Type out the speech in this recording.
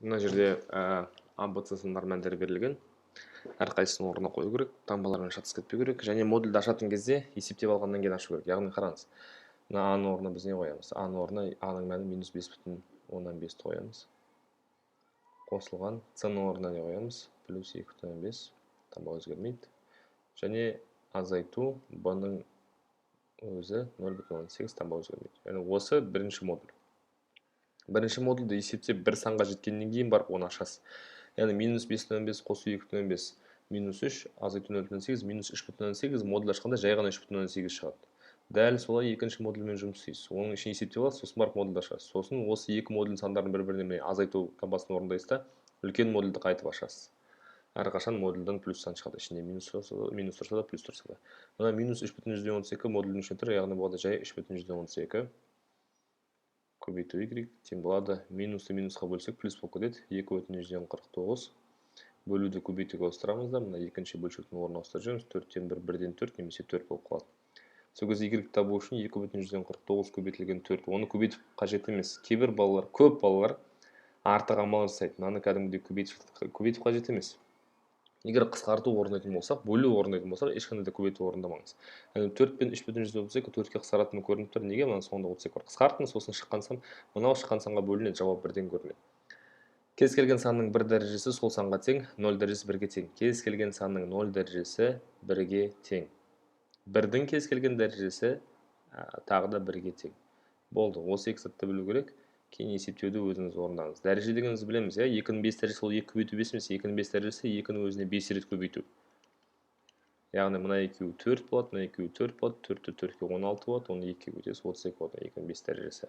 мына жерде ABC сындар мәндері берілген. Әрқайсысын орнына қою керек, таңбалармен шатыс кетпеу керек, және модульді ашатын кезде есептеп алғаннан кейін ашу керек. Яғни қараңыз, мына А-ның орнына біз не қоямыз? А-ның орнына А-ның мәні -5,5-ті қоямыз. Қосылған С-ның орнына не қоямыз? +2,5, таңба өзгермейді. Және азайту Б-ның өзі 0,18, таңба өзгермейді. Яғни осы бірінші модуль. Бірінші модульді есептеп бір санға жеткеннен кейін барып оны ашасыз. Яғни -5,5 қосу 2,5 -3 азайту 0,8 -3,8 модуль ашқанда жай ғана 3,8 шығады. Дәл солай екінші модульмен жұмыс істейсіз. Оның ішін есептеп аласыз, сосын барып модульді ашасыз. Сосын осы екі модуль сандарын бір-біріне азайту таңбасын орындайсыз да, үлкен модульді қайтып ашасыз. Әрқашан модульдан плюс сан шығады, ішінде минус тұрса да, плюс тұрса да. Мына -3,12 модульдің ішіне тұр, яғни болады жай 3,12 көбейту y тең болады. Минусты минусқа бөлсек плюс болып кетеді. 2,49 бөлуді көбейтуге ауыстырамыз да, мына екінші бөлшектің орнына ауыстырып жүреміз. 4-тен 1, 1-ден 4 немесе 4 болып қалады. Сол кезде y табу үшін 2,49 көбейтілген 4. Оны көбейтіп қажет емес. Кейбір балалар, көп балалар артық амал жасайды. Мынаны кәдімгідей көбейтіп қажет емес. Егер қысқарту орындайтын болсақ, бөлу орындайтын болсақ, ешқандай да көбейту орындамаңыз. 4 пен 3,32 4-ке қысқаратыны көрініп тұр. Неге? Мына соңында 32 бар. Қысқартыңыз, сосын шыққан сан, мынау шыққан санға бөлінеді, жауап бірден көрінеді. Кез келген санның 1 дәрежесі сол санға тең, 0 дәрежесі 1-ге тең. Кез келген санның 0 дәрежесі 1-ге тең. 1-дің кез келген дәрежесі тағы да 1-ге тең. Болды, осы екі затты білу керек. Кейін есептеуді өзіңіз орындаңыз. Дәреже дегенімізді білеміз, 2-ның 5 дәрежесі ол 2 көбейту 5 емес, 2-ның 5 дәрежесі 2-ның өзіне 5 рет көбейту. Яғни мына екеуі 4 болады, мына екеуі 4 болады, 4-ті 4-ке 16 болады, оны 2-ге көбейтесіз 32 болады, 2-ның 5 дәрежесі.